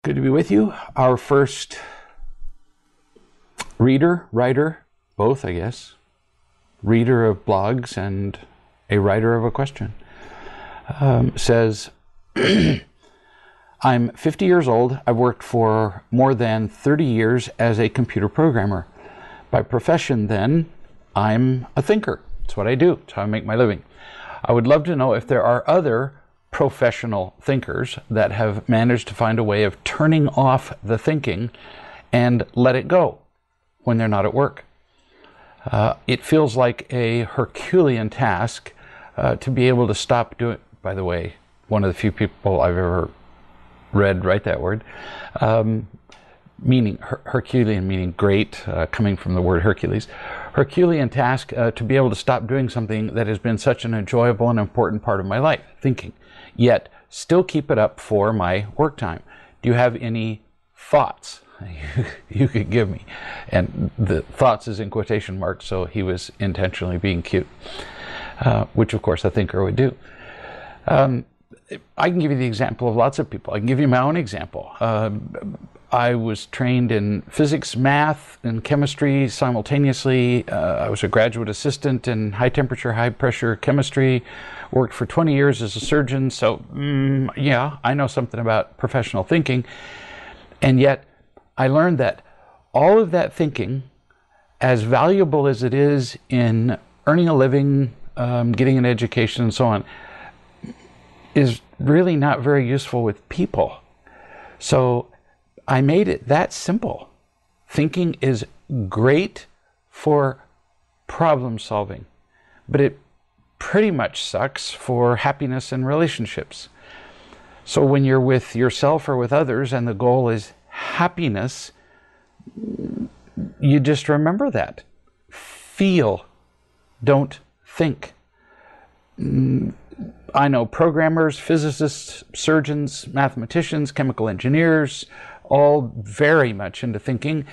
good to be with you. Our first reader, writer, both I guess, reader of blogs and a writer of a question, says, I'm 50 years old. I've worked for more than 30 years as a computer programmer. By profession then, I'm a thinker. That's what I do. That's how I make my living. I would love to know if there are other professional thinkers that have managed to find a way of turning off the thinking and let it go when they're not at work. It feels like a Herculean task to be able to stop doing. By the way, one of the few people I've ever read write that word, meaning Herculean, meaning great, coming from the word Hercules. Herculean task to be able to stop doing something that has been such an enjoyable and important part of my life, thinking, yet still keep it up for my work time. Do you have any thoughts you could give me? And the thoughts is in quotation marks, so he was intentionally being cute, which of course a thinker would do. I can give you the example of lots of people. I can give you my own example. I was trained in physics, math, and chemistry simultaneously. I was a graduate assistant in high temperature, high pressure chemistry, worked for 20 years as a surgeon. So yeah, I know something about professional thinking. And yet I learned that all of that thinking, as valuable as it is in earning a living, getting an education and so on, is really not very useful with people. So I made it that simple. Thinking is great for problem solving, but it pretty much sucks for happiness and relationships. So when you're with yourself or with others and the goal is happiness, you just remember that. Feel, don't think. I know programmers, physicists, surgeons, mathematicians, chemical engineers, all very much into thinking,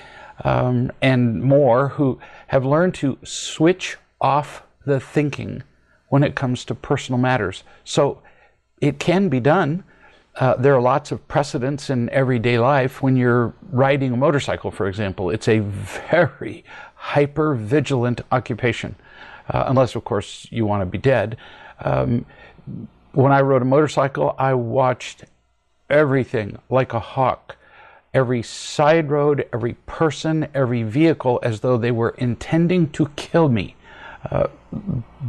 and more, who have learned to switch off the thinking when it comes to personal matters. So it can be done. There are lots of precedents in everyday life. When you're riding a motorcycle, for example, it's a very hyper-vigilant occupation, unless, of course, you want to be dead. When I rode a motorcycle, I watched everything like a hawk. Every side road, every person, every vehicle, as though they were intending to kill me,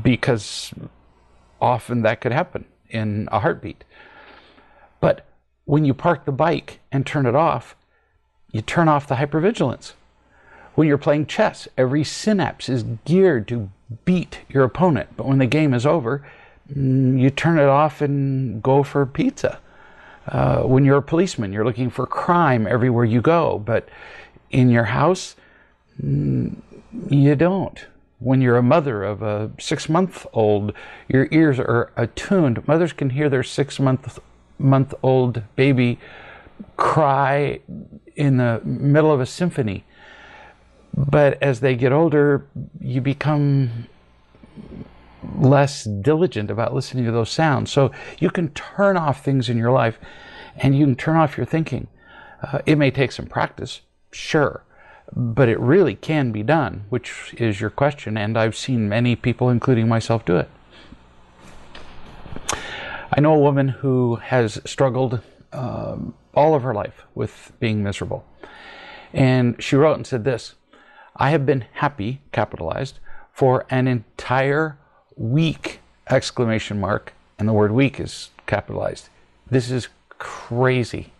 because often that could happen in a heartbeat. But when you park the bike and turn it off, you turn off the hypervigilance. When you're playing chess, every synapse is geared to beat your opponent. But when the game is over, you turn it off and go for pizza. When you're a policeman, you're looking for crime everywhere you go. But in your house, you don't. When you're a mother of a 6-month-old, your ears are attuned. Mothers can hear their 6-month-old baby cry in the middle of a symphony. But as they get older, you become less diligent about listening to those sounds. So you can turn off things in your life and you can turn off your thinking. It may take some practice, sure, but it really can be done, which is your question, and I've seen many people, including myself, do it. I know a woman who has struggled all of her life with being miserable, and she wrote and said this: I have been happy, capitalized, for an entire week, exclamation mark, and the word week is capitalized. This is crazy.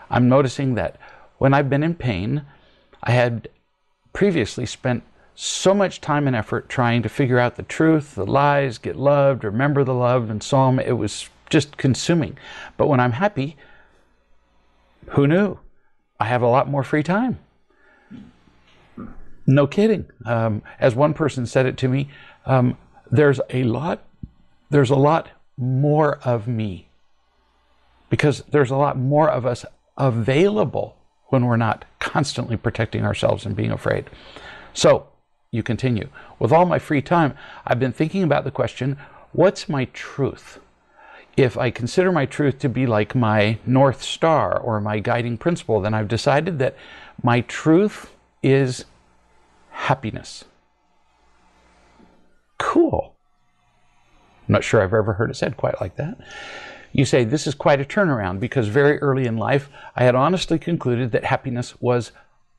I'm noticing that when I've been in pain, I had previously spent so much time and effort trying to figure out the truth, the lies, get loved, remember the loved, and so on. It was just consuming. But when I'm happy, who knew? I have a lot more free time. No kidding. As one person said it to me, there's a lot more of me, because there's a lot more of us available when we're not constantly protecting ourselves and being afraid. So you continue. With all my free time, I've been thinking about the question, what's my truth? If I consider my truth to be like my North Star or my guiding principle, then I've decided that my truth is happiness. Cool. I'm not sure I've ever heard it said quite like that. You say, this is quite a turnaround, because very early in life, I had honestly concluded that happiness was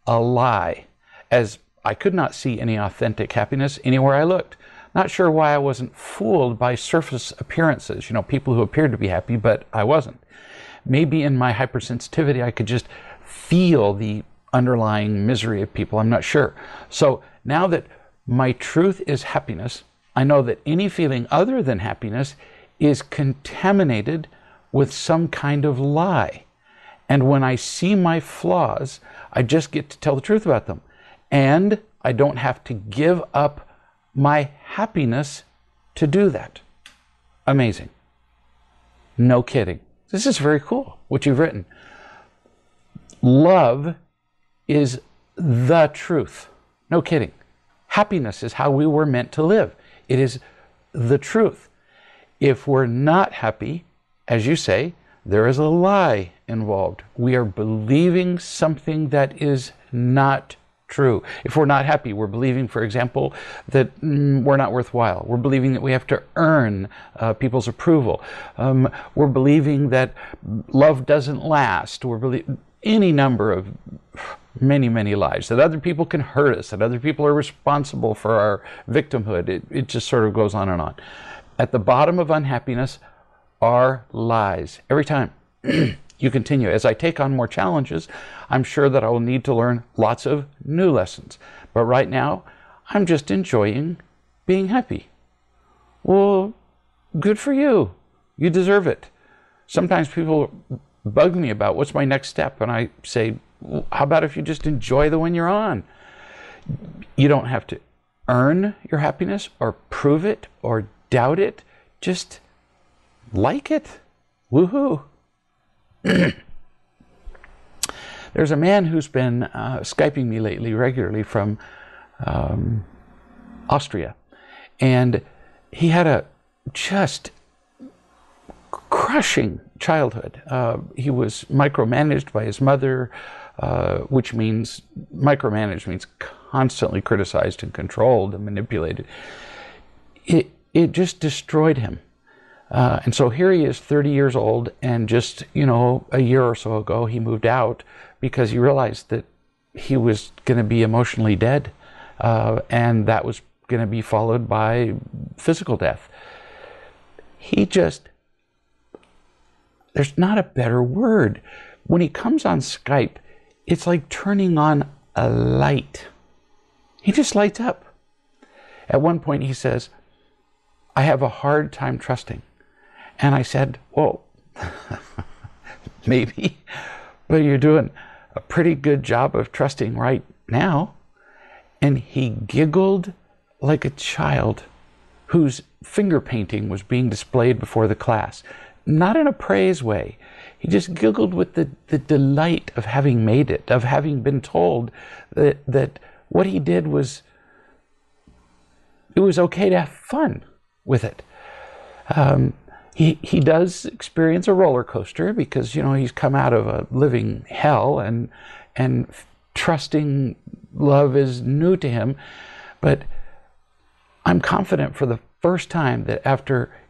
a lie, as I could not see any authentic happiness anywhere I looked. Not sure why I wasn't fooled by surface appearances, people who appeared to be happy, but I wasn't. Maybe in my hypersensitivity, I could just feel the underlying misery of people. I'm not sure. So now that my truth is happiness, I know that any feeling other than happiness is contaminated with some kind of lie. And when I see my flaws, I just get to tell the truth about them. And I don't have to give up my happiness to do that. Amazing. No kidding. This is very cool, what you've written. Love is the truth. No kidding. Happiness is how we were meant to live. It is the truth. If we're not happy, as you say, there is a lie involved. We are believing something that is not true. If we're not happy, we're believing, for example, that we're not worthwhile. We're believing that we have to earn people's approval. We're believing that love doesn't last. We're believing any number of many lies, that other people can hurt us, that other people are responsible for our victimhood. It just sort of goes on and on. At the bottom of unhappiness are lies. Every time. You continue. As I take on more challenges, I'm sure that I will need to learn lots of new lessons. But right now, I'm just enjoying being happy. Well, good for you. You deserve it. Sometimes people bug me about what's my next step, and I say, well, how about if you just enjoy the one you're on? You don't have to earn your happiness or prove it or doubt it. Just like it. Woohoo. There's a man who's been Skyping me lately regularly from Austria, and he had a just crushing childhood. He was micromanaged by his mother, which means micromanaged means constantly criticized and controlled and manipulated. It just destroyed him. And so here he is, 30 years old, and just, a year or so ago, he moved out because he realized that he was going to be emotionally dead, and that was going to be followed by physical death. There's not a better word. When he comes on Skype, it's like turning on a light. He just lights up. At one point he says, I have a hard time trusting. And I said, well, maybe, but you're doing a pretty good job of trusting right now. And he giggled like a child whose finger painting was being displayed before the class. Not in a praise way. He just giggled with the delight of having made it, of having been told that what he did it was okay to have fun with it. He does experience a roller coaster because, he's come out of a living hell, and trusting love is new to him. But I'm confident for the first time that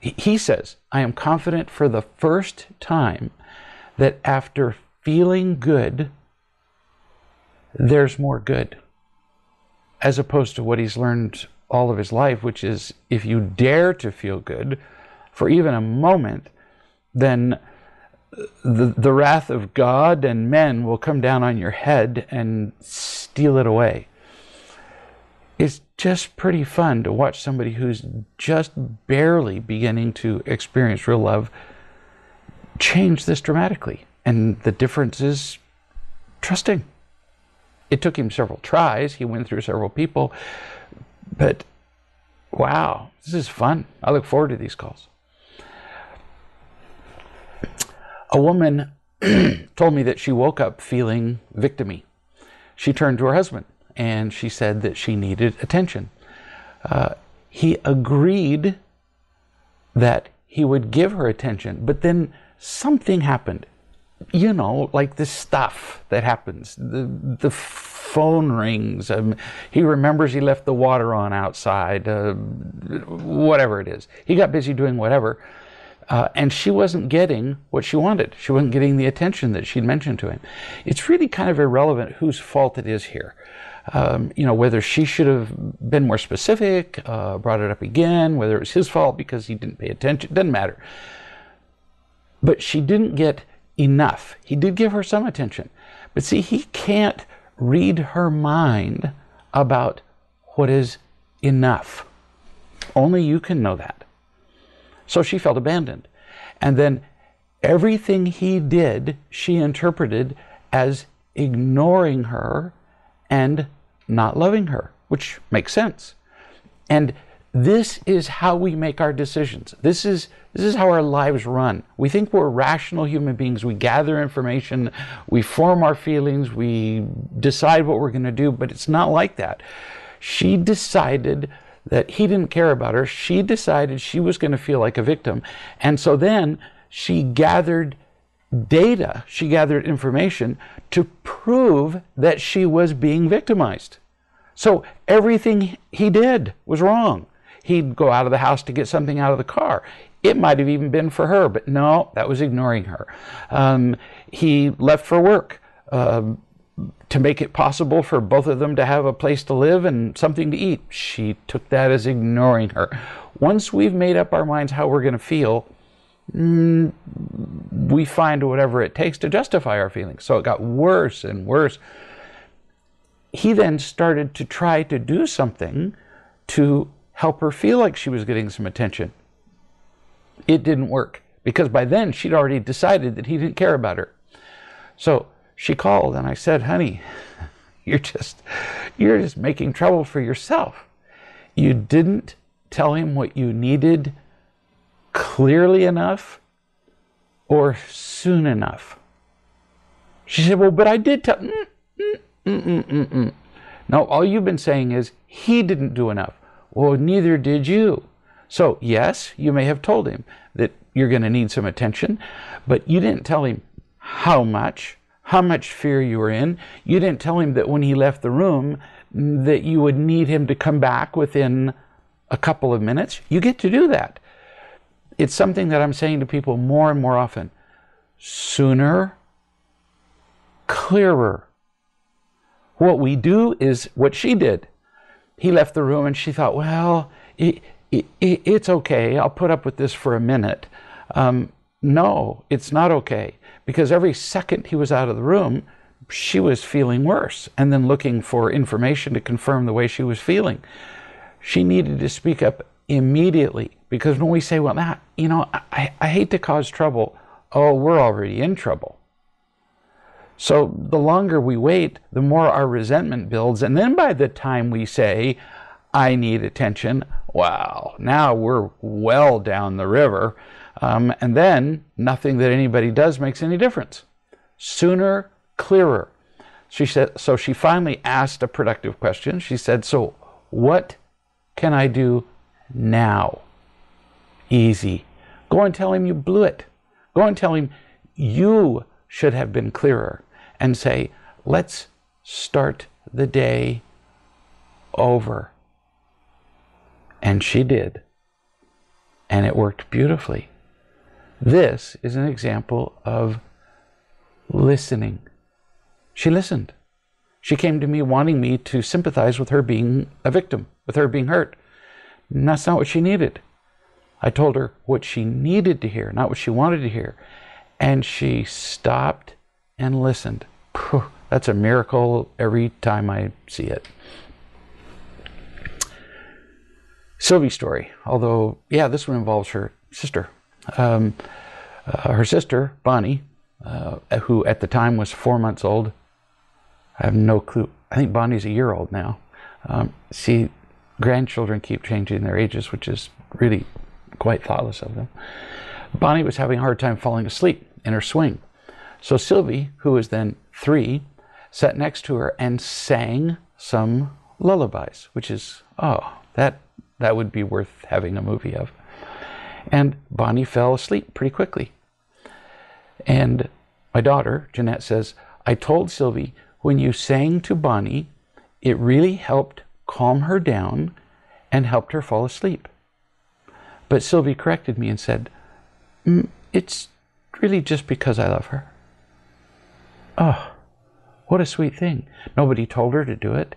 he says, I am confident for the first time that after feeling good, there's more good. As opposed to what he's learned all of his life, which is if you dare to feel good for even a moment, then the wrath of God and men will come down on your head and steal it away. It's just pretty fun to watch somebody who's just barely beginning to experience real love change this dramatically. And the difference is trusting. It took him several tries. He went through several people. But wow, this is fun. I look forward to these calls. A woman told me that she woke up feeling victim-y. She turned to her husband and she said that she needed attention. He agreed that he would give her attention, but then something happened. You know, like this stuff that happens. The phone rings. He remembers he left the water on outside. Whatever it is. He got busy doing whatever. And she wasn't getting what she wanted. She wasn't getting the attention that she'd mentioned to him. It's really kind of irrelevant whose fault it is here. You know, whether she should have been more specific, brought it up again, whether it was his fault because he didn't pay attention, doesn't matter. But she didn't get enough. He did give her some attention. But see, he can't read her mind about what is enough. Only you can know that. So she felt abandoned. And then everything he did, she interpreted as ignoring her and not loving her, which makes sense. And this is how we make our decisions. This is how our lives run. We think we're rational human beings. We gather information, we form our feelings, we decide what we're going to do, but it's not like that. She decided that he didn't care about her. She decided she was going to feel like a victim. And so then she gathered data, she gathered information to prove that she was being victimized. So everything he did was wrong. He'd go out of the house to get something out of the car. It might have even been for her, but no, that was ignoring her. He left for work to make it possible for both of them to have a place to live and something to eat. She took that as ignoring her. Once we've made up our minds how we're going to feel, we find whatever it takes to justify our feelings. So it got worse and worse. He then started to try to do something to help her feel like she was getting some attention. It didn't work because by then she'd already decided that he didn't care about her. So she called and I said, honey, you're just making trouble for yourself. You didn't tell him what you needed clearly enough or soon enough. She said, well, but I did tell. No, all you've been saying is he didn't do enough. Well, neither did you. So yes, you may have told him that you're going to need some attention, but you didn't tell him how much fear you were in. You didn't tell him that when he left the room that you would need him to come back within a couple of minutes. You get to do that. It's something that I'm saying to people more and more often. Sooner, clearer. What we do is what she did. He left the room and she thought, well, it's okay. I'll put up with this for a minute. No, it's not okay. Because every second he was out of the room, she was feeling worse and then looking for information to confirm the way she was feeling. She needed to speak up immediately, because when we say, well, I hate to cause trouble. Oh, we're already in trouble. So the longer we wait, the more our resentment builds. And then by the time we say, I need attention, wow, now we're well down the river. And then nothing that anybody does makes any difference. Sooner, clearer. She said, so she finally asked a productive question. She said, so what can I do now? Easy. Go and tell him you blew it. Go and tell him you should have been clearer. And say, let's start the day over. And she did. And it worked beautifully. This is an example of listening. She listened. She came to me wanting me to sympathize with her being a victim, with her being hurt. And that's not what she needed. I told her what she needed to hear, not what she wanted to hear. And she stopped and listened. That's a miracle every time I see it. Sylvie's story, although, yeah, this one involves her sister. Her sister, Bonnie, who at the time was 4 months old. I have no clue. I think Bonnie's a year old now. See, grandchildren keep changing their ages, which is really quite thoughtless of them. Bonnie was having a hard time falling asleep in her swing. So Sylvie, who was then 3, sat next to her and sang some lullabies, which is, that would be worth having a movie of. And Bonnie fell asleep pretty quickly. And my daughter, Jeanette, says, I told Sylvie, when you sang to Bonnie, it really helped calm her down and helped her fall asleep. But Sylvie corrected me and said, it's really just because I love her. Oh, what a sweet thing. Nobody told her to do it.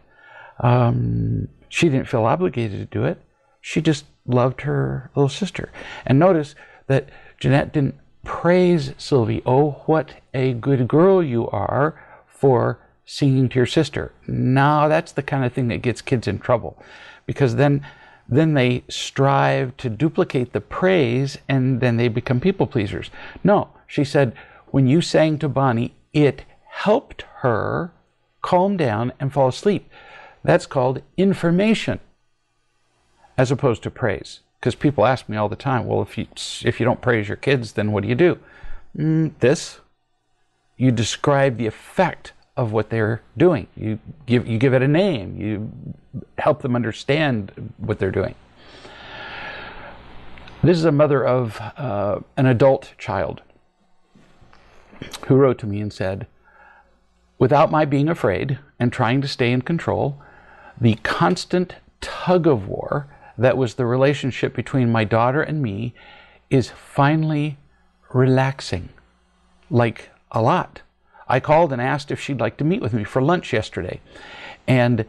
She didn't feel obligated to do it. She just loved her little sister. And notice that Jeanette didn't praise Sylvie. Oh, what a good girl you are for singing to your sister. Now that's the kind of thing that gets kids in trouble, because then they strive to duplicate the praise and then they become people pleasers. No, she said, when you sang to Bonnie, it helped her calm down and fall asleep. That's called information as opposed to praise. Because people ask me all the time, well, if you don't praise your kids, then what do you do? You describe the effect of what they're doing. You give it a name. You help them understand what they're doing. This is a mother of an adult child who wrote to me and said, without my being afraid and trying to stay in control, the constant tug of war that was the relationship between my daughter and me is finally relaxing, like a lot. I called and asked if she'd like to meet with me for lunch yesterday. And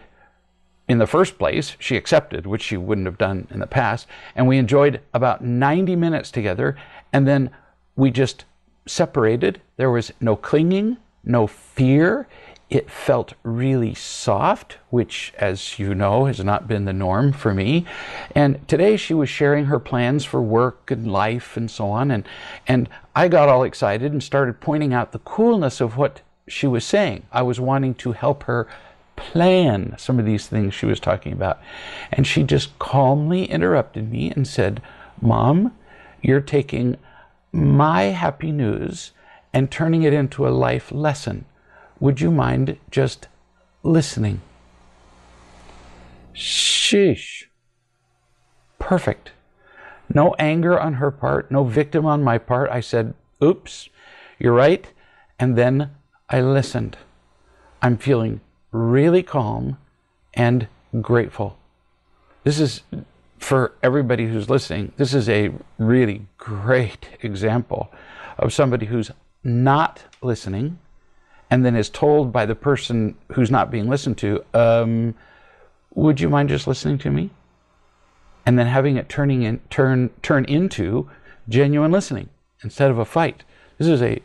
in the first place, she accepted, which she wouldn't have done in the past. And we enjoyed about 90 minutes together. And then we just separated. There was no clinging, no fear. It felt really soft, which, as you know, has not been the norm for me. And today she was sharing her plans for work and life and so on. And I got all excited and started pointing out the coolness of what she was saying. I was wanting to help her plan some of these things she was talking about. And she just calmly interrupted me and said, Mom, you're taking my happy news and turning it into a life lesson. Would you mind just listening? Sheesh. Perfect. No anger on her part, no victim on my part. I said, oops, you're right. And then I listened. I'm feeling really calm and grateful. This is, for everybody who's listening, this is a really great example of somebody who's not listening and then is told by the person who's not being listened to, would you mind just listening to me? And then having it turn into genuine listening instead of a fight. This is a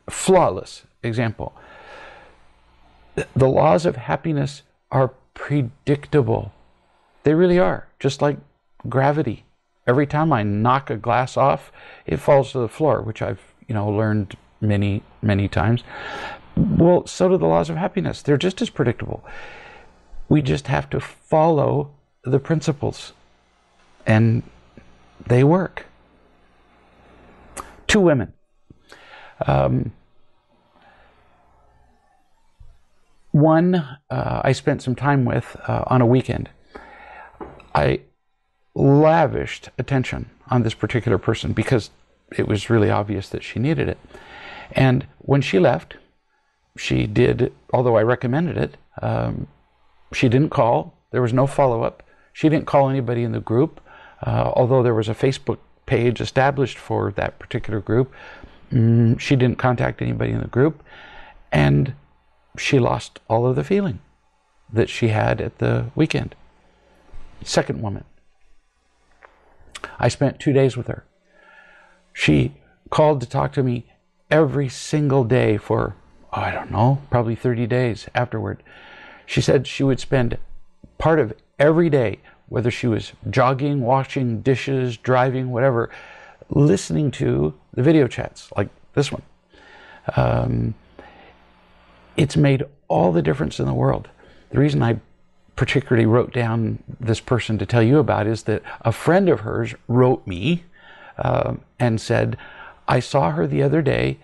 flawless example. The laws of happiness are predictable. They really are, just like gravity. Every time I knock a glass off, it falls to the floor, which I've learned many, many times. Well, so do the laws of happiness. They're just as predictable. We just have to follow the principles, and they work. Two women. One I spent some time with on a weekend. I lavished attention on this particular person because it was really obvious that she needed it. And when she left, she did, although I recommended it, she didn't call. There was no follow-up. She didn't call anybody in the group, although there was a Facebook page established for that particular group. She didn't contact anybody in the group, and she lost all of the feeling that she had at the weekend. Second woman. I spent 2 days with her. She called to talk to me every single day for, I don't know, probably 30 days afterward. She said she would spend part of every day, whether she was jogging, washing dishes, driving, whatever, listening to the video chats like this one. It's made all the difference in the world. The reason I particularly wrote down this person to tell you about is that a friend of hers wrote me and said, I saw her the other day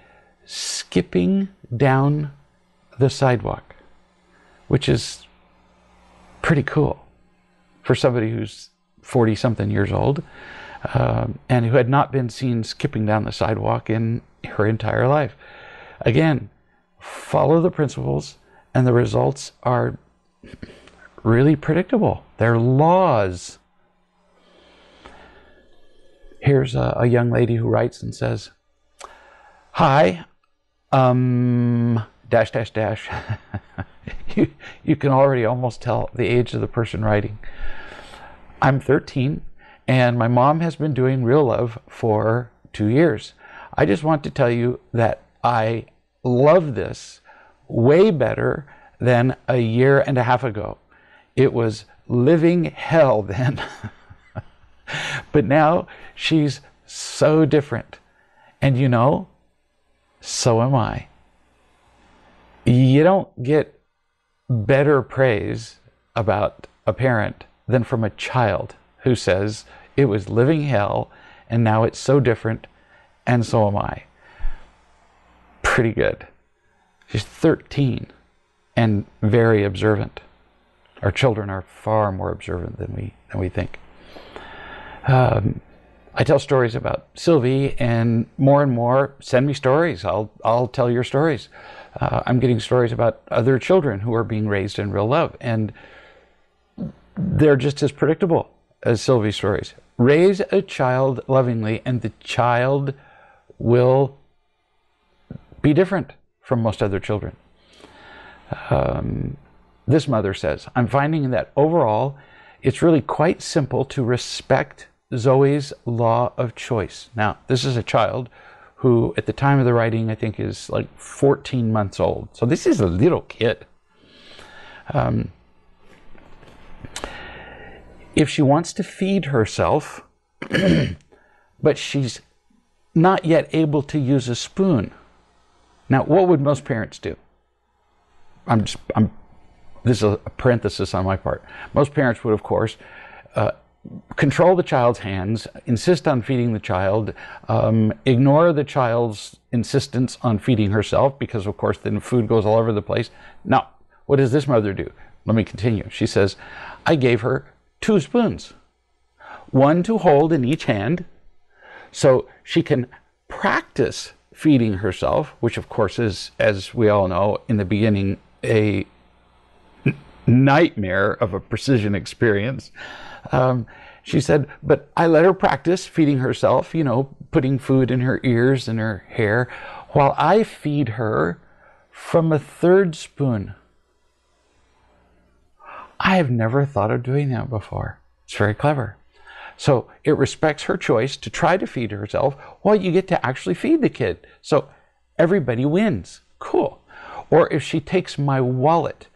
skipping down the sidewalk, which is pretty cool for somebody who's 40-something years old. and who had not been seen skipping down the sidewalk in her entire life. Again, follow the principles, and the results are really predictable. They're laws. Here's a young lady who writes and says, "Hi, dash, dash, dash." You can already almost tell the age of the person writing. "I'm 13, and my mom has been doing Real Love for 2 years. I just want to tell you that I love this way better than a year and a half ago. It was living hell then." But now she's so different. And you know, so am I. You don't get better praise about a parent than from a child who says it was living hell and now it's so different, and so am I. Pretty good. She's 13 and very observant. Our children are far more observant than we think. I tell stories about Sylvie, and more send me stories. I'll tell your stories. I'm getting stories about other children who are being raised in real love, and they're just as predictable as Sylvie's stories. Raise a child lovingly, and the child will be different from most other children. This mother says, "I'm finding that overall, it's really quite simple to respect Zoe's law of choice." Now, this is a child who, at the time of the writing, I think is like 14 months old. So this is a little kid. If she wants to feed herself, but she's not yet able to use a spoon. Now, what would most parents do? This is a parenthesis on my part. Most parents would, of course, control the child's hands, insist on feeding the child, ignore the child's insistence on feeding herself, because of course then food goes all over the place. Now, what does this mother do? Let me continue. She says, "I gave her 2 spoons, one to hold in each hand, so she can practice feeding herself," which of course is, as we all know, in the beginning, a nightmare of a precision experience. She said, "But I let her practice feeding herself, putting food in her ears and her hair, while I feed her from a 3rd spoon." I have never thought of doing that before. It's very clever. So it respects her choice to try to feed herself while you get to actually feed the kid. So everybody wins. Cool. Or if she takes my wallet,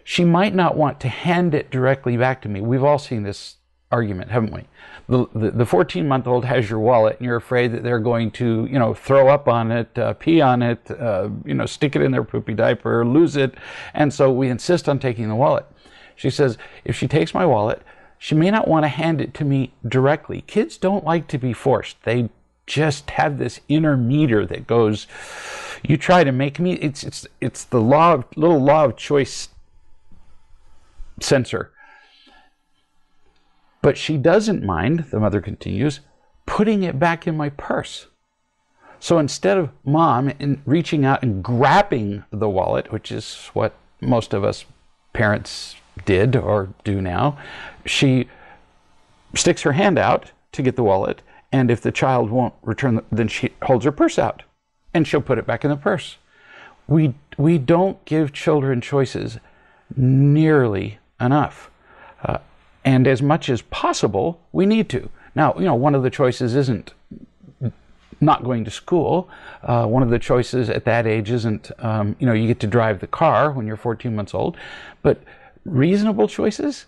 she might not want to hand it directly back to me. We've all seen this argument, haven't we? The 14-month-old has your wallet, and you're afraid that they're going to, throw up on it, pee on it, stick it in their poopy diaper, lose it. And so we insist on taking the wallet. She says, if she takes my wallet, she may not want to hand it to me directly. Kids don't like to be forced. They just have this inner meter that goes, you try to make me, it's the little law of choice sensor. But she doesn't mind, the mother continues, putting it back in my purse. So instead of mom reaching out and grabbing the wallet, which is what most of us parents did or do now, she sticks her hand out to get the wallet, and if the child won't return, then she holds her purse out and she'll put it back in the purse. We don't give children choices nearly enough. And as much as possible, we need to. Now, one of the choices isn't not going to school. One of the choices at that age isn't, you get to drive the car when you're 14 months old. But reasonable choices,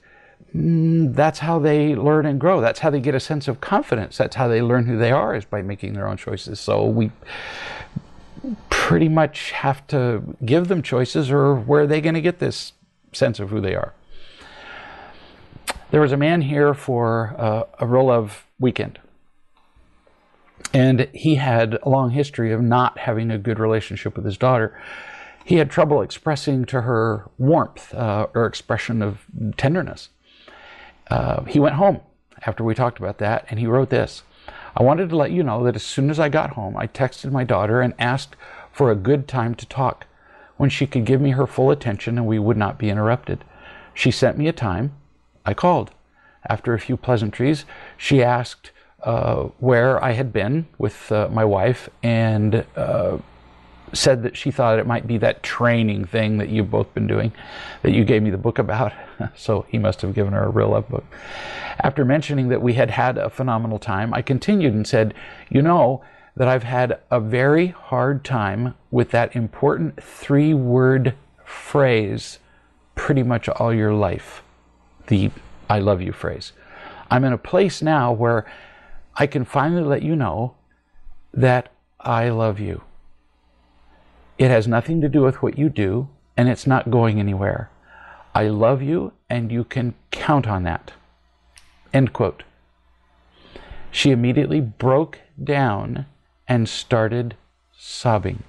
that's how they learn and grow. That's how they get a sense of confidence. That's how they learn who they are, is by making their own choices. So we pretty much have to give them choices, or where are they going to get this sense of who they are? There was a man here for a Real Love weekend, and he had a long history of not having a good relationship with his daughter. He had trouble expressing to her warmth or expression of tenderness. He went home, after we talked about that, and he wrote this. I wanted to let you know that as soon as I got home, I texted my daughter and asked for a good time to talk when she could give me her full attention and we would not be interrupted. She sent me a time. I called. After a few pleasantries, she asked where I had been with my wife and said that she thought it might be that training thing that you've both been doing, that you gave me the book about. So he must have given her a real love book. After mentioning that we had had a phenomenal time, I continued and said, you know that I've had a very hard time with that important 3-word phrase pretty much all your life, the I love you phrase. I'm in a place now where I can finally let you know that I love you. It has nothing to do with what you do, and it's not going anywhere. I love you, and you can count on that. End quote. She immediately broke down and started sobbing.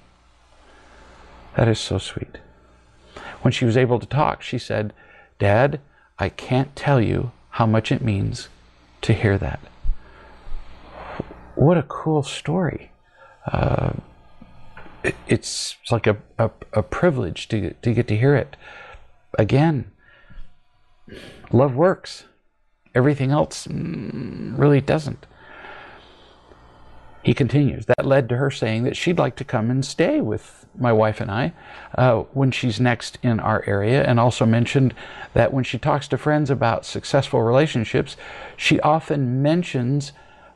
That is so sweet. When she was able to talk, she said, Dad, I can't tell you how much it means to hear that. What a cool story. It's like a privilege to get to hear it. Again, love works. Everything else really doesn't. He continues, that led to her saying that she'd like to come and stay with my wife and I when she's next in our area, and also mentioned that when she talks to friends about successful relationships, she often mentions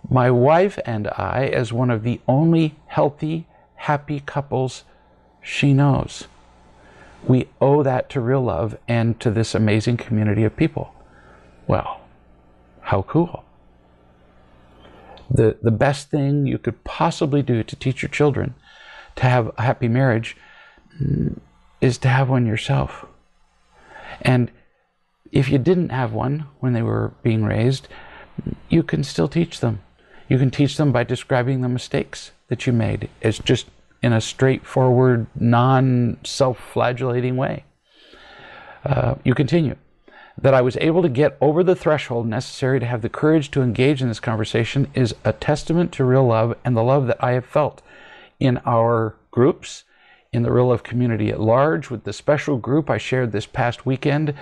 my wife and I as one of the only healthy, happy couples she knows. We owe that to real love and to this amazing community of people. Well, how cool. The best thing you could possibly do to teach your children to have a happy marriage is to have one yourself. And if you didn't have one when they were being raised, you can still teach them. You can teach them by describing the mistakes that you made. It's just in a straightforward, non-self-flagellating way. You continue. That I was able to get over the threshold necessary to have the courage to engage in this conversation is a testament to real love and the love that I have felt in our groups, in the real love community at large, with the special group I shared this past weekend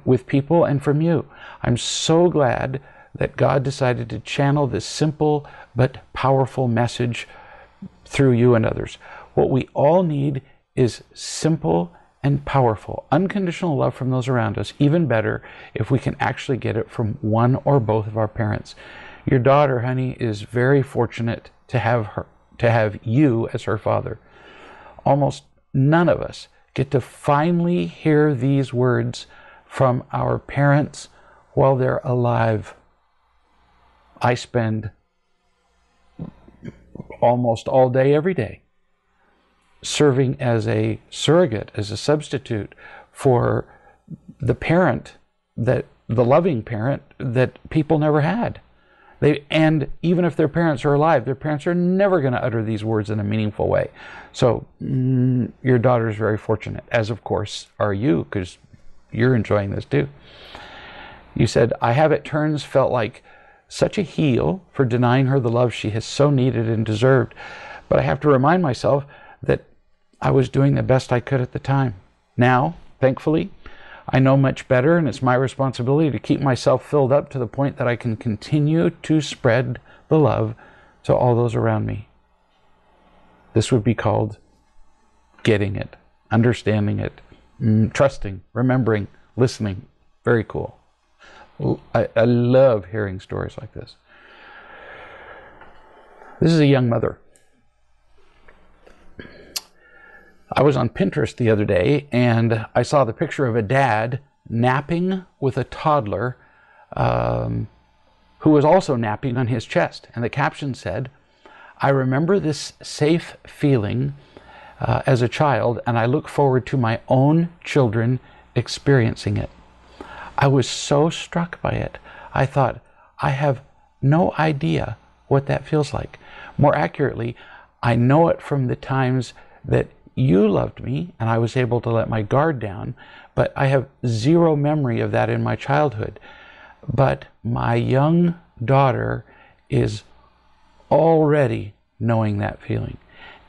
with people, and from you. I'm so glad that God decided to channel this simple but powerful message through you and others. What we all need is simple and powerful, unconditional love from those around us. Even better if we can actually get it from one or both of our parents. Your daughter, honey, is very fortunate to have you as her father. Almost none of us get to finally hear these words from our parents while they're alive. I spend almost all day, every day, serving as a surrogate, as a substitute for the parent, that the loving parent that people never had. And even if their parents are alive, their parents are never going to utter these words in a meaningful way. So your daughter is very fortunate, as of course are you, because you're enjoying this too. You said, I have at turns felt like such a heel for denying her the love she has so needed and deserved. But I have to remind myself that I was doing the best I could at the time. Now, thankfully, I know much better, and it's my responsibility to keep myself filled up to the point that I can continue to spread the love to all those around me. This would be called getting it, understanding it, trusting, remembering, listening. Very cool. I love hearing stories like this. This is a young mother. I was on Pinterest the other day, and I saw the picture of a dad napping with a toddler who was also napping on his chest. And the caption said, I remember this safe feeling as a child, and I look forward to my own children experiencing it. I was so struck by it. I thought, I have no idea what that feels like. More accurately, I know it from the times that you loved me and I was able to let my guard down, but I have zero memory of that in my childhood. But my young daughter is already knowing that feeling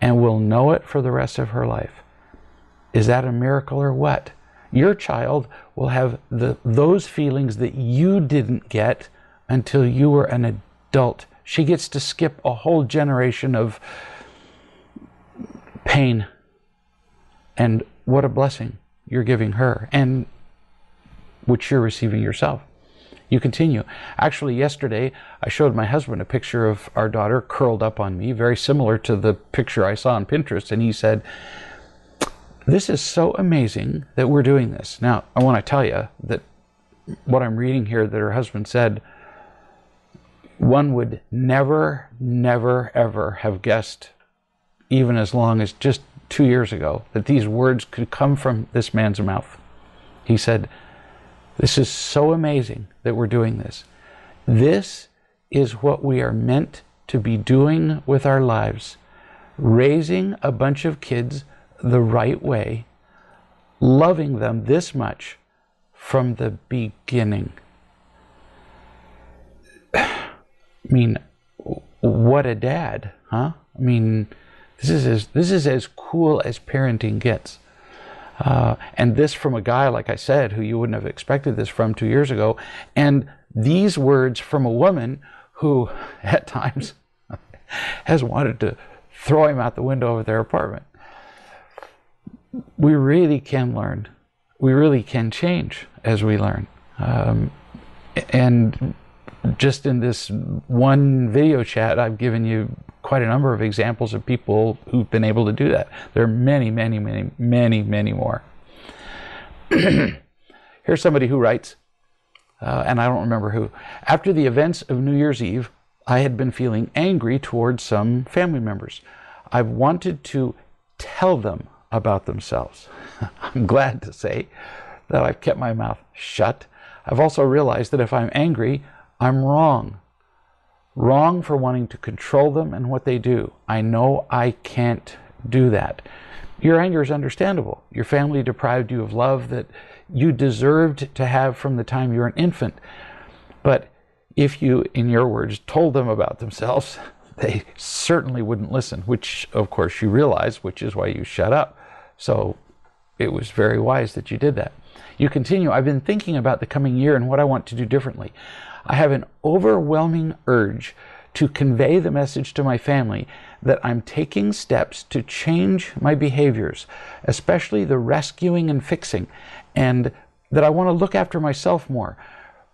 and will know it for the rest of her life. Is that a miracle or what? Your child will have those feelings that you didn't get until you were an adult. She gets to skip a whole generation of pain. And what a blessing you're giving her, and which you're receiving yourself. You continue. Actually, yesterday, I showed my husband a picture of our daughter curled up on me, very similar to the picture I saw on Pinterest, and he said, "This is so amazing that we're doing this." Now, I want to tell you that what I'm reading here that her husband said, one would never, never, ever have guessed, even as long as just 2 years ago, that these words could come from this man's mouth. He said, "This is so amazing that we're doing this. This is what we are meant to be doing with our lives. Raising a bunch of kids the right way, loving them this much from the beginning." I mean, what a dad, huh? I mean, this is as cool as parenting gets. And this from a guy, like I said, who you wouldn't have expected this from 2 years ago. And these words from a woman who, at times, has wanted to throw him out the window of their apartment. We really can learn. We really can change as we learn. And just in this one video chat, I've given you quite a number of examples of people who've been able to do that. There are many, many, many, many, many more. Here's somebody who writes, and I don't remember who. "After the events of New Year's Eve, I had been feeling angry towards some family members. I've wanted to tell them about themselves. I'm glad to say that I've kept my mouth shut. I've also realized that if I'm angry, I'm wrong. Wrong for wanting to control them and what they do. I know I can't do that. Your anger is understandable. Your family deprived you of love that you deserved to have from the time you were an infant. But if you, in your words, told them about themselves, they certainly wouldn't listen," which, of course, you realize, which is why you shut up. So it was very wise that you did that. You continue, "I've been thinking about the coming year and what I want to do differently. I have an overwhelming urge to convey the message to my family that I'm taking steps to change my behaviors, especially the rescuing and fixing, and that I want to look after myself more.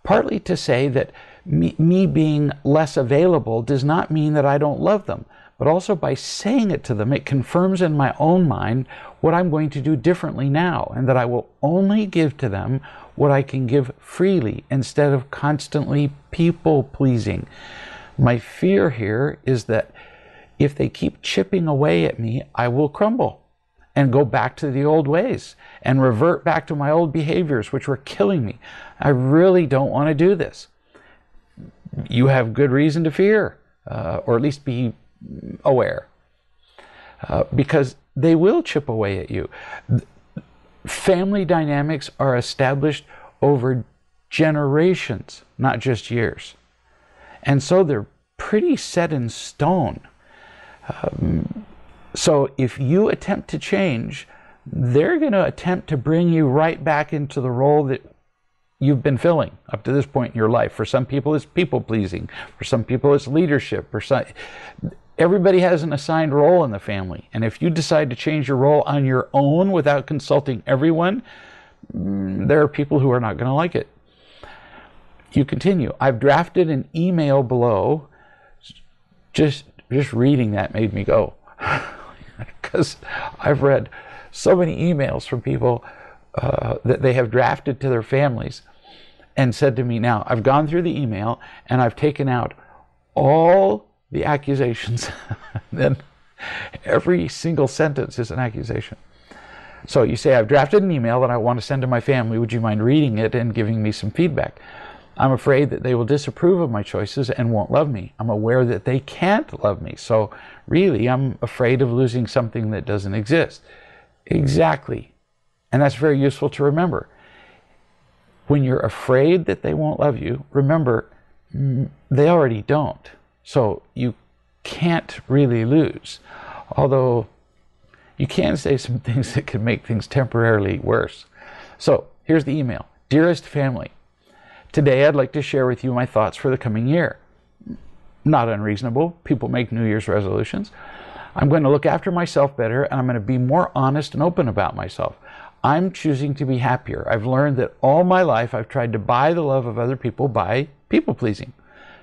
Partly to say that me being less available does not mean that I don't love them, but also by saying it to them, it confirms in my own mind what I'm going to do differently now, and that I will only give to them what I can give freely instead of constantly people-pleasing. My fear here is that if they keep chipping away at me, I will crumble and go back to the old ways and revert back to my old behaviors, which were killing me. I really don't want to do this. You have good reason to fear, or at least be aware, because they will chip away at you. Family dynamics are established over generations, not just years. And so they're pretty set in stone. So if you attempt to change, they're going to attempt to bring you right back into the role that you've been filling up to this point in your life. For some people, it's people-pleasing. For some people, it's leadership. Everybody has an assigned role in the family. And if you decide to change your role on your own without consulting everyone, there are people who are not going to like it. You continue. I've drafted an email below. Just reading that made me go. Because I've read so many emails from people that they have drafted to their families and said to me, now, I've gone through the email and I've taken out all the accusations. Then every single sentence is an accusation. So you say, I've drafted an email that I want to send to my family. Would you mind reading it and giving me some feedback? I'm afraid that they will disapprove of my choices and won't love me. I'm aware that they can't love me. So really, I'm afraid of losing something that doesn't exist. Exactly. And that's very useful to remember. When you're afraid that they won't love you, remember, they already don't. So you can't really lose. Although you can say some things that can make things temporarily worse. So here's the email. Dearest family, today I'd like to share with you my thoughts for the coming year. Not unreasonable. People make New Year's resolutions. I'm going to look after myself better, and I'm going to be more honest and open about myself. I'm choosing to be happier. I've learned that all my life I've tried to buy the love of other people by people-pleasing,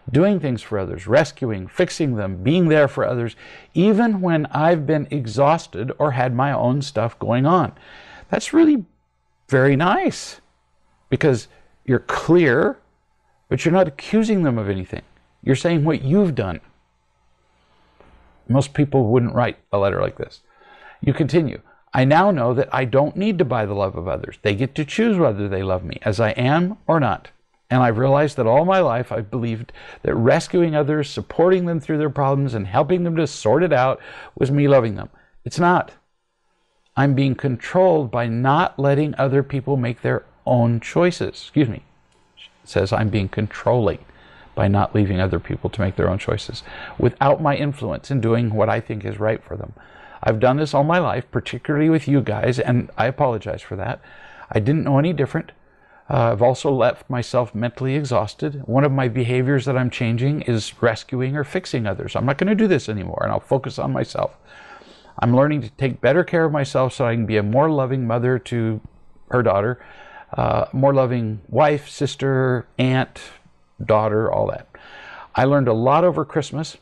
doing things for others, rescuing, fixing them, being there for others, even when I've been exhausted or had my own stuff going on. That's really very nice, because you're clear, but you're not accusing them of anything. You're saying what you've done. Most people wouldn't write a letter like this. You continue. I now know that I don't need to buy the love of others. They get to choose whether they love me as I am or not. And I've realized that all my life I've believed that rescuing others, supporting them through their problems, and helping them to sort it out was me loving them. It's not. I'm being controlled by not letting other people make their own choices. Excuse me. It says I'm being controlling by not leaving other people to make their own choices without my influence in doing what I think is right for them. I've done this all my life, particularly with you guys, and I apologize for that. I didn't know any different. I've also left myself mentally exhausted. One of my behaviors that I'm changing is rescuing or fixing others. I'm not going to do this anymore, and I'll focus on myself. I'm learning to take better care of myself so I can be a more loving mother to her daughter, more loving wife, sister, aunt, daughter, all that. I learned a lot over Christmas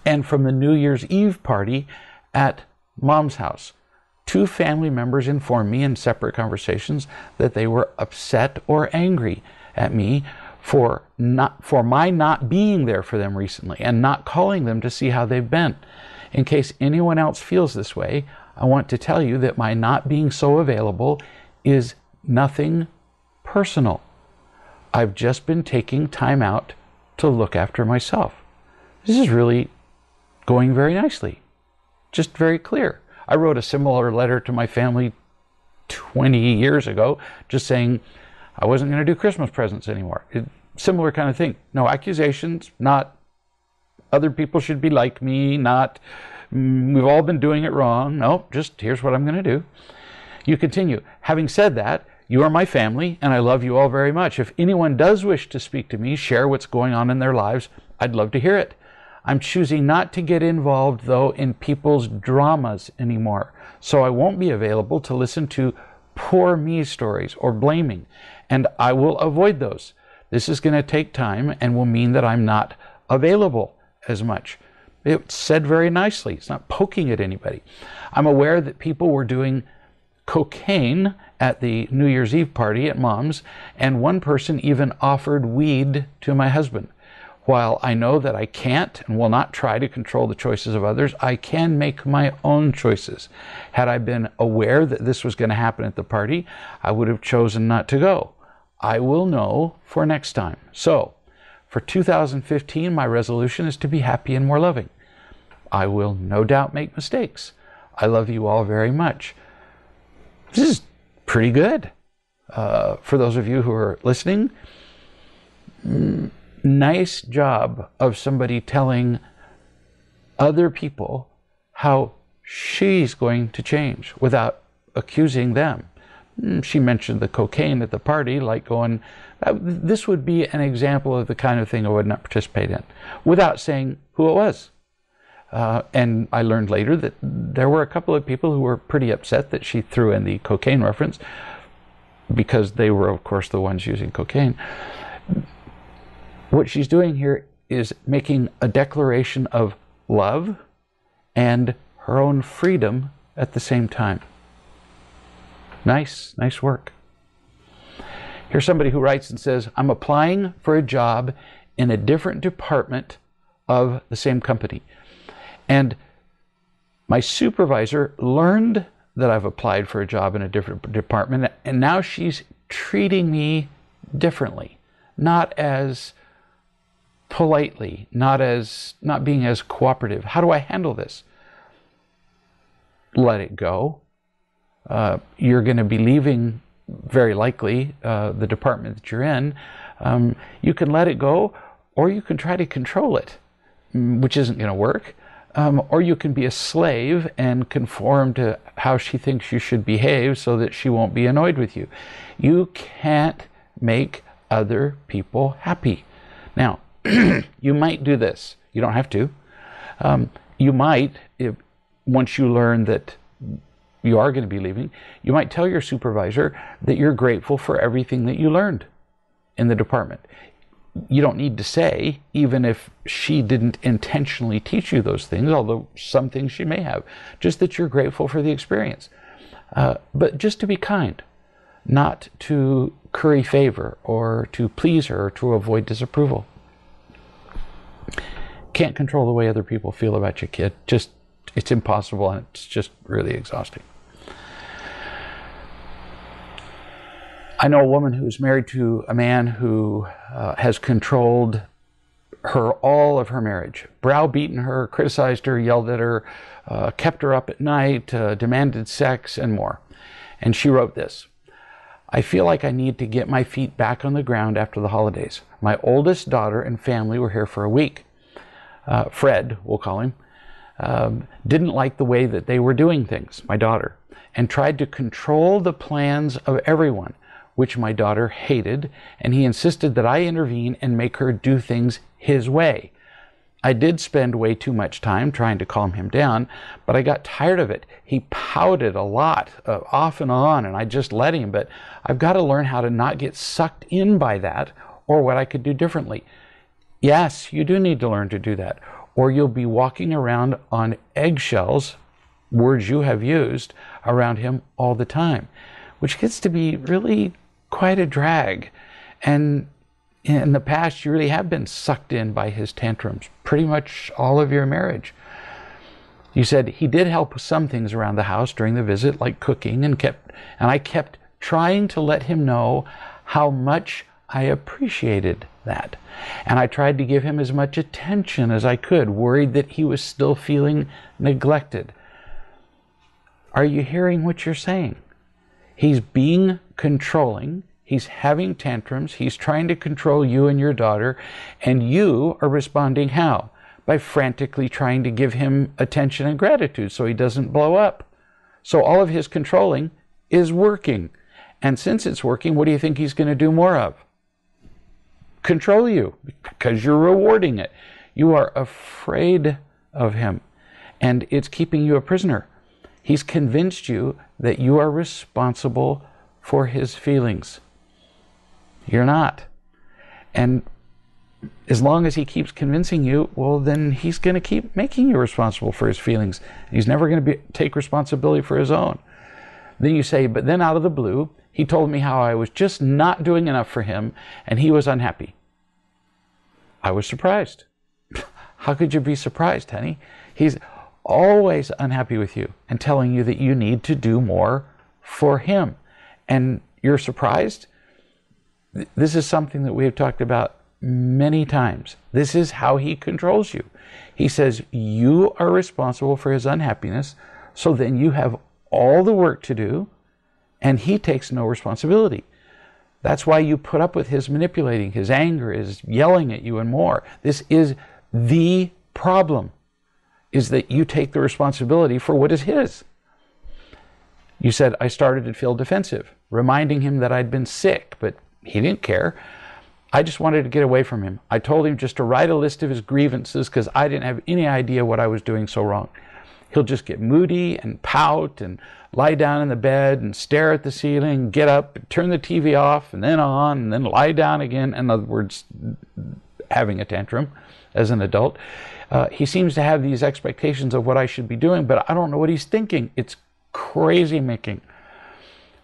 and from the New Year's Eve party at Mom's house. 2 family members informed me in separate conversations that they were upset or angry at me for my not being there for them recently and not calling them to see how they've been. In case anyone else feels this way, I want to tell you that my not being so available is nothing personal. I've just been taking time out to look after myself. This is really going very nicely. Just very clear. I wrote a similar letter to my family 20 years ago, just saying I wasn't going to do Christmas presents anymore. Similar kind of thing. No accusations, not other people should be like me, not we've all been doing it wrong. No, just here's what I'm going to do. You continue. Having said that, you are my family, and I love you all very much. If anyone does wish to speak to me, share what's going on in their lives, I'd love to hear it. I'm choosing not to get involved, though, in people's dramas anymore, so I won't be available to listen to poor me stories or blaming, and I will avoid those. This is going to take time and will mean that I'm not available as much. It's said very nicely. It's not poking at anybody. I'm aware that people were doing cocaine at the New Year's Eve party at Mom's, and one person even offered weed to my husband. While I know that I can't and will not try to control the choices of others, I can make my own choices. Had I been aware that this was going to happen at the party, I would have chosen not to go. I will know for next time. So, for 2015, my resolution is to be happy and more loving. I will no doubt make mistakes. I love you all very much. This is pretty good. For those of you who are listening, nice job of somebody telling other people how she's going to change without accusing them. She mentioned the cocaine at the party, like going, this would be an example of the kind of thing I would not participate in, without saying who it was. And I learned later that there were a couple of people who were pretty upset that she threw in the cocaine reference, because they were, of course, the ones using cocaine. What she's doing here is making a declaration of love and her own freedom at the same time. Nice work. Here's somebody who writes and says, I'm applying for a job in a different department of the same company. And my supervisor learned that I've applied for a job in a different department, and now she's treating me differently, not as politely, not being as cooperative. How do I handle this? Let it go. You're going to be leaving very likely the department that you're in, you can let it go, or you can try to control it, which isn't going to work. Or you can be a slave and conform to how she thinks you should behave so that she won't be annoyed with you. You can't make other people happy. Now, you might do this. You don't have to. You might, once you learn that you are going to be leaving, you might tell your supervisor that you're grateful for everything that you learned in the department. You don't need to say, even if she didn't intentionally teach you those things, although some things she may have, just that you're grateful for the experience. But just to be kind, not to curry favor or to please her or to avoid disapproval. Can't control the way other people feel about your kid. It's impossible, and it's just really exhausting. I know a woman who's married to a man who has controlled her all of her marriage, browbeaten her, criticized her, yelled at her, kept her up at night, demanded sex, and more. And she wrote this: I feel like I need to get my feet back on the ground after the holidays. My oldest daughter and family were here for a week. Fred, we'll call him, didn't like the way that they were doing things, my daughter, and tried to control the plans of everyone, which my daughter hated, and he insisted that I intervene and make her do things his way. I did spend way too much time trying to calm him down, but I got tired of it. He pouted a lot, off and on, and I just let him, but I've got to learn how to not get sucked in by that, or what I could do differently. Yes, you do need to learn to do that, or you'll be walking around on eggshells, words you have used, around him all the time, which gets to be really quite a drag. And in the past, you really have been sucked in by his tantrums, pretty much all of your marriage. You said he did help with some things around the house during the visit, like cooking, and I kept trying to let him know how much I appreciated that. And I tried to give him as much attention as I could, worried that he was still feeling neglected. Are you hearing what you're saying? He's being controlling. He's having tantrums. He's trying to control you and your daughter. And you are responding how? By frantically trying to give him attention and gratitude so he doesn't blow up. So all of his controlling is working. And since it's working, what do you think he's going to do more of? Control you, because you're rewarding it. You are afraid of him, and it's keeping you a prisoner. He's convinced you that you are responsible for his feelings. You're not. And as long as he keeps convincing you, well, then he's going to keep making you responsible for his feelings. He's never going to take responsibility for his own. Then you say, but then out of the blue, he told me how I was just not doing enough for him, and he was unhappy. I was surprised. How could you be surprised, honey? He's always unhappy with you and telling you that you need to do more for him. And you're surprised? This is something that we have talked about many times. This is how he controls you. He says you are responsible for his unhappiness, so then you have all the work to do, and he takes no responsibility. That's why you put up with his manipulating, his anger, his yelling at you and more. This is the problem, is that you take the responsibility for what is his. You said, I started to feel defensive, reminding him that I'd been sick, but he didn't care. I just wanted to get away from him. I told him just to write a list of his grievances because I didn't have any idea what I was doing so wrong. He'll just get moody and pout and lie down in the bed and stare at the ceiling, get up, turn the TV off, and then on, and then lie down again. In other words, having a tantrum as an adult. He seems to have these expectations of what I should be doing, but I don't know what he's thinking. It's crazy making.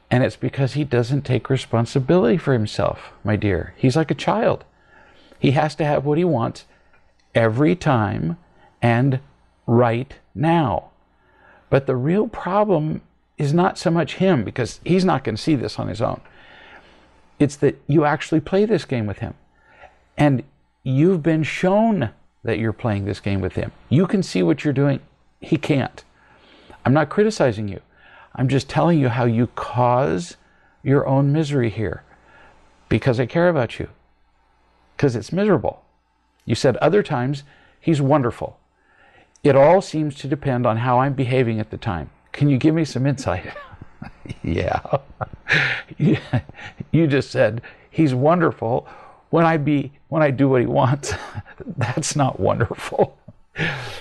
And it's because he doesn't take responsibility for himself, my dear. He's like a child. He has to have what he wants every time and right now. But the real problem is not so much him, because he's not going to see this on his own. It's that you actually play this game with him. And you've been shown that you're playing this game with him. You can see what you're doing. He can't. I'm not criticizing you. I'm just telling you how you cause your own misery here because I care about you, because it's miserable. You said other times he's wonderful. It all seems to depend on how I'm behaving at the time. Can you give me some insight? Yeah. You just said he's wonderful when I do what he wants. That's not wonderful.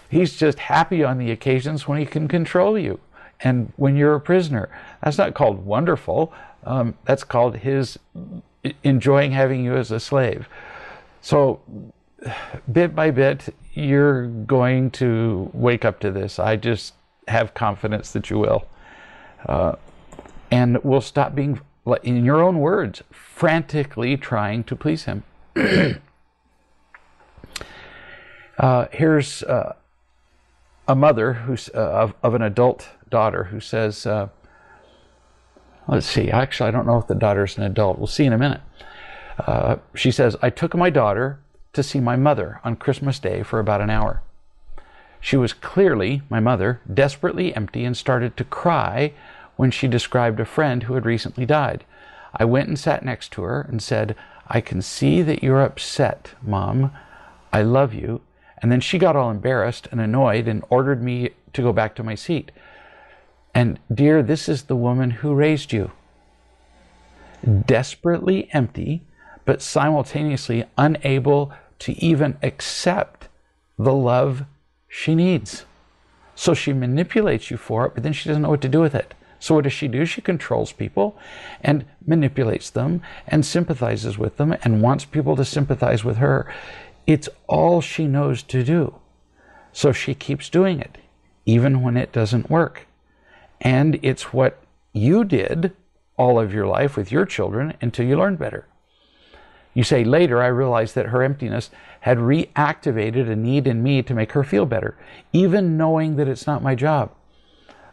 He's just happy on the occasions when he can control you and when you're a prisoner. That's not called wonderful. That's called his enjoying having you as a slave. So bit by bit, you're going to wake up to this. I just have confidence that you will. And we'll stop being, in your own words, frantically trying to please him. Here's a mother who's of an adult daughter who says, let's see, actually I don't know if the daughter's an adult. We'll see in a minute. She says, I took my daughter to see my mother on Christmas Day for about an hour. She was clearly, my mother, desperately empty and started to cry when she described a friend who had recently died. I went and sat next to her and said, I can see that you're upset, Mom. I love you. And then she got all embarrassed and annoyed and ordered me to go back to my seat. And dear, this is the woman who raised you. Desperately empty, but simultaneously unable to even accept the love she needs. So she manipulates you for it, but then she doesn't know what to do with it. So what does she do? She controls people and manipulates them and sympathizes with them and wants people to sympathize with her. It's all she knows to do. So she keeps doing it, even when it doesn't work. And it's what you did all of your life with your children until you learned better. You say, later, I realized that her emptiness had reactivated a need in me to make her feel better, even knowing that it's not my job.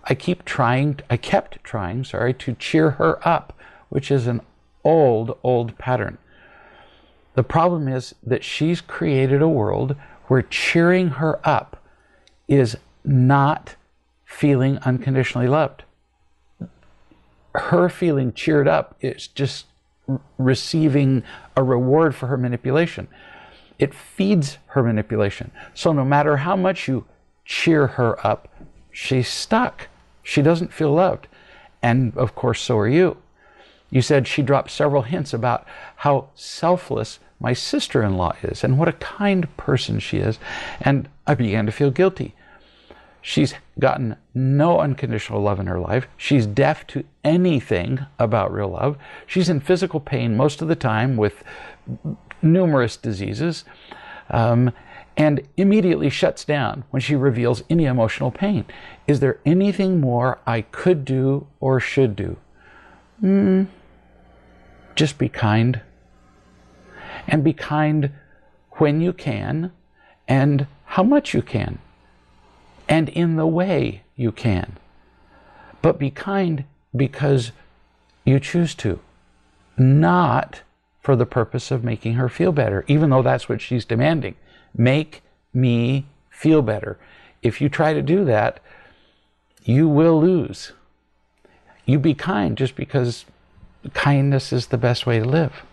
I kept trying, to cheer her up, which is an old pattern. The problem is that she's created a world where cheering her up is not feeling unconditionally loved. Her feeling cheered up is just receiving a reward for her manipulation. It feeds her manipulation. So no matter how much you cheer her up, she's stuck. She doesn't feel loved. And of course, so are you. You said she dropped several hints about how selfless my sister-in-law is and what a kind person she is. And I began to feel guilty. She's gotten no unconditional love in her life. She's deaf to anything about real love. She's in physical pain most of the time with numerous diseases, and immediately shuts down when she reveals any emotional pain. Is there anything more I could do or should do? Just be kind. And be kind when you can and how much you can and in the way you can. But be kind because you choose to, not for the purpose of making her feel better, even though that's what she's demanding. Make me feel better. If you try to do that, you will lose. You be kind just because kindness is the best way to live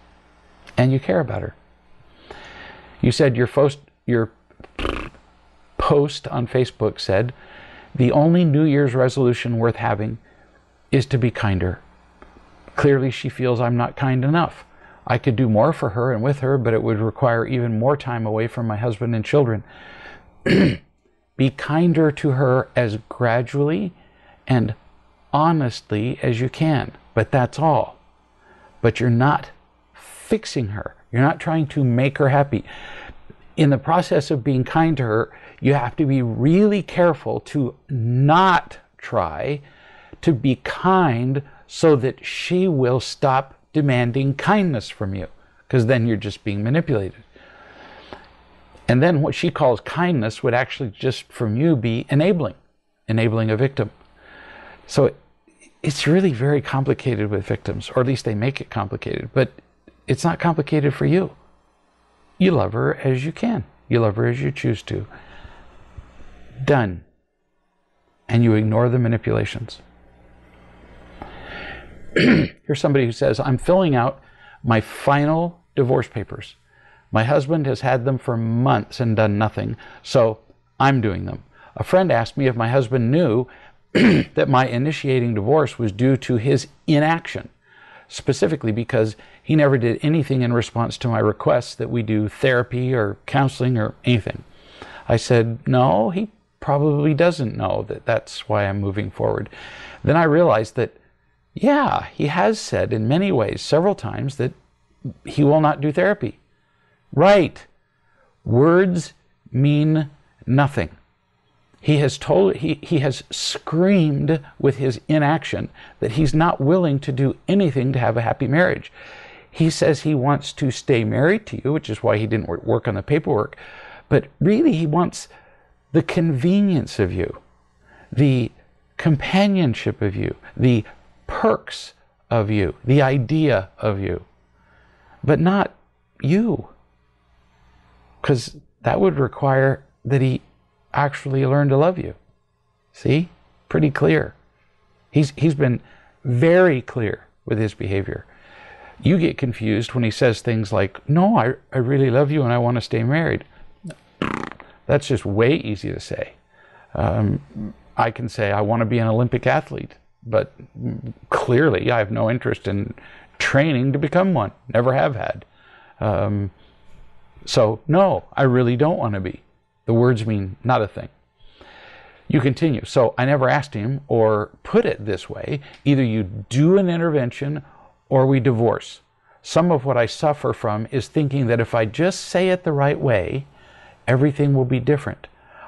and you care about her. You said your post on Facebook said, the only New Year's resolution worth having is to be kinder. Clearly she feels I'm not kind enough. I could do more for her and with her, but it would require even more time away from my husband and children. Be kinder to her as gradually and honestly as you can, but that's all. But you're not fixing her. You're not trying to make her happy. In the process of being kind to her, you have to be really careful to not try to be kind so that she will stop demanding kindness from you, because then you're just being manipulated. And then what she calls kindness would actually just from you be enabling a victim. So it's really very complicated with victims, or at least they make it complicated, but it's not complicated for you. You love her as you can. You love her as you choose to. Done. And you ignore the manipulations. Here's somebody who says, I'm filling out my final divorce papers. My husband has had them for months and done nothing, so I'm doing them. A friend asked me if my husband knew that my initiating divorce was due to his inaction, specifically because he never did anything in response to my requests that we do therapy or counseling or anything. I said, no, he probably doesn't know that that's why I'm moving forward. Then I realized that, yeah, he has said in many ways, several times, that he will not do therapy. Right. Words mean nothing. He has screamed with his inaction that he's not willing to do anything to have a happy marriage. He says he wants to stay married to you, which is why he didn't work on the paperwork. But really, he wants the convenience of you, the companionship of you, the perks of you, the idea of you, but not you. Because that would require that he actually learn to love you. See? Pretty clear. He's been very clear with his behavior. You get confused when he says things like, no, I really love you and I want to stay married. That's just way easy to say. I can say I want to be an Olympic athlete, but clearly I have no interest in training to become one. Never have had. So no, I really don't want to be. The words mean not a thing. You continue. So I never asked him or put it this way. Either you do an intervention or we divorce. Some of what I suffer from is thinking that if I just say it the right way, everything will be different.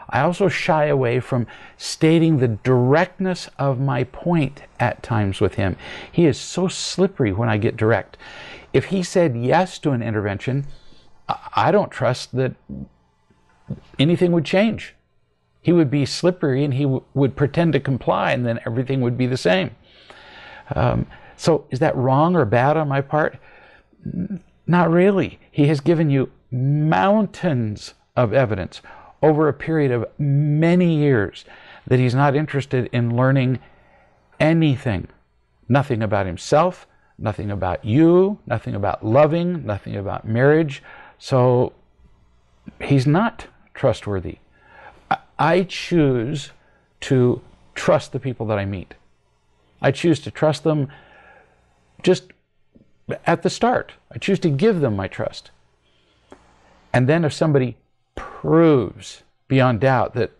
I also shy away from stating the directness of my point at times with him. He is so slippery when I get direct. If he said yes to an intervention, I don't trust that anything would change. He would be slippery and he would pretend to comply, and then everything would be the same. So is that wrong or bad on my part? Not really. He has given you mountains of evidence over a period of many years that he's not interested in learning anything. Nothing about himself, nothing about you, nothing about loving, nothing about marriage. So he's not trustworthy. I choose to trust the people that I meet. I choose to trust them just at the start. I choose to give them my trust. And then if somebody proves beyond doubt that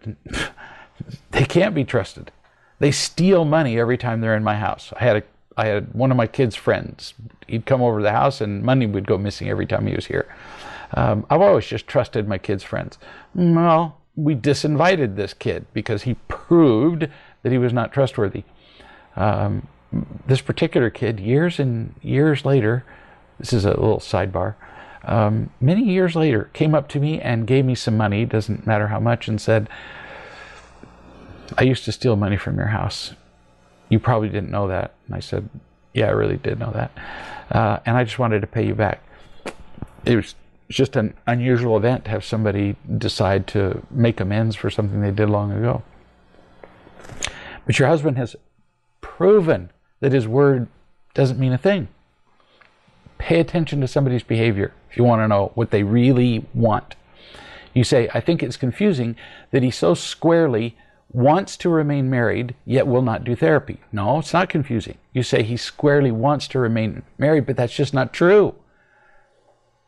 they can't be trusted, they steal money every time they're in my house. I had one of my kids' friends. He'd come over to the house and money would go missing every time he was here. I've always just trusted my kids' friends. Well, we disinvited this kid because he proved that he was not trustworthy. This particular kid, years and years later, this is a little sidebar, many years later, came up to me and gave me some money, doesn't matter how much, and said, I used to steal money from your house. You probably didn't know that. And I said, yeah, I really did know that. And I just wanted to pay you back. It was just an unusual event to have somebody decide to make amends for something they did long ago. But your husband has proven that his word doesn't mean a thing. Pay attention to somebody's behavior if you want to know what they really want. You say, I think it's confusing that he so squarely wants to remain married, yet will not do therapy. No, it's not confusing. You say he squarely wants to remain married, but that's just not true.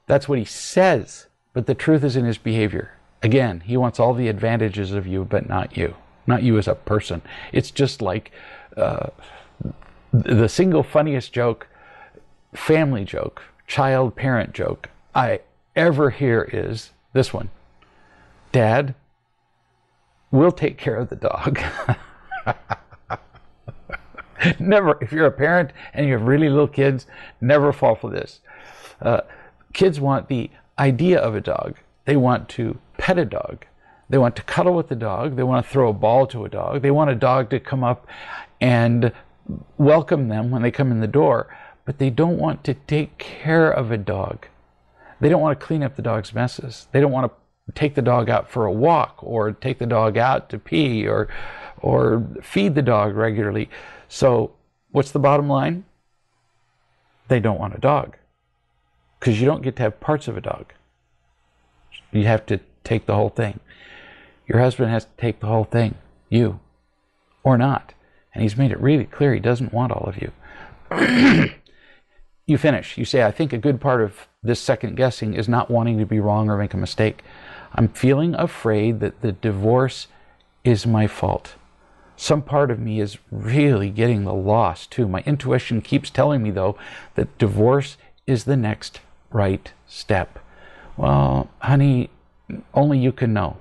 That's what he says, but the truth is in his behavior. Again, he wants all the advantages of you, but not you. Not you as a person. It's just like the single funniest joke, family joke, child-parent joke I ever hear is this one. Dad, we'll take care of the dog. Never, if you're a parent and you have really little kids, never fall for this. Kids want the idea of a dog. They want to pet a dog. They want to cuddle with the dog. They want to throw a ball to a dog. They want a dog to come up and welcome them when they come in the door, but they don't want to take care of a dog. They don't want to clean up the dog's messes. They don't want to take the dog out for a walk or take the dog out to pee or feed the dog regularly. So what's the bottom line? they don't want a dog. Because you don't get to have parts of a dog. You have to take the whole thing. Your husband has to take the whole thing. You. Or not. And he's made it really clear he doesn't want all of you. You finish. You say, I think a good part of this second guessing is not wanting to be wrong or make a mistake. I'm feeling afraid that the divorce is my fault. Some part of me is really getting the loss too. My intuition keeps telling me, though, that divorce is the next right step. Well, honey, only you can know.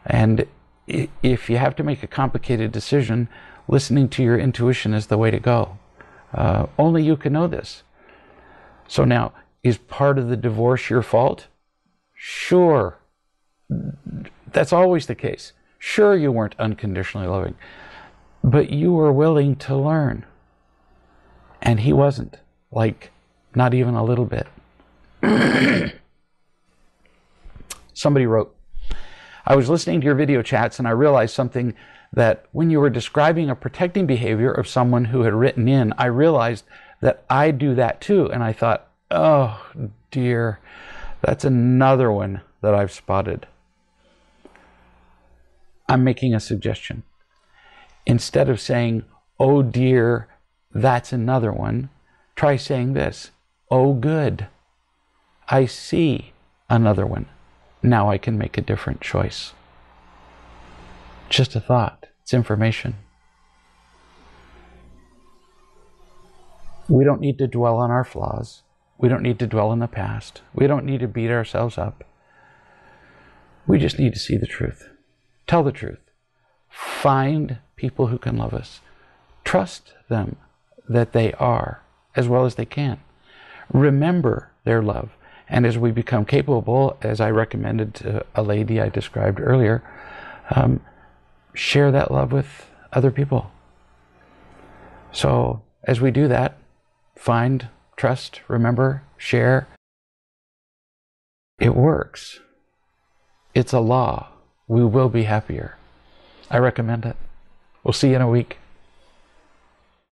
And if you have to make a complicated decision, listening to your intuition is the way to go. Only you can know this. So now, is part of the divorce your fault? Sure. That's always the case. Sure, you weren't unconditionally loving, but you were willing to learn. And he wasn't. Like, not even a little bit. Somebody wrote, I was listening to your video chats and I realized something, that when you were describing a protecting behavior of someone who had written in, I realized that I do that too. And I thought, oh dear, that's another one that I've spotted. I'm making a suggestion. Instead of saying, oh dear, that's another one, try saying this, oh good, I see another one. Now I can make a different choice. Just a thought. It's information. We don't need to dwell on our flaws. We don't need to dwell in the past. We don't need to beat ourselves up. We just need to see the truth. Tell the truth. Find people who can love us. Trust them that they are as well as they can. Remember their love. And as we become capable, as I recommended to a lady I described earlier, share that love with other people. So as we do that, find, trust, remember, share. It works. It's a law. We will be happier. I recommend it. We'll see you in a week.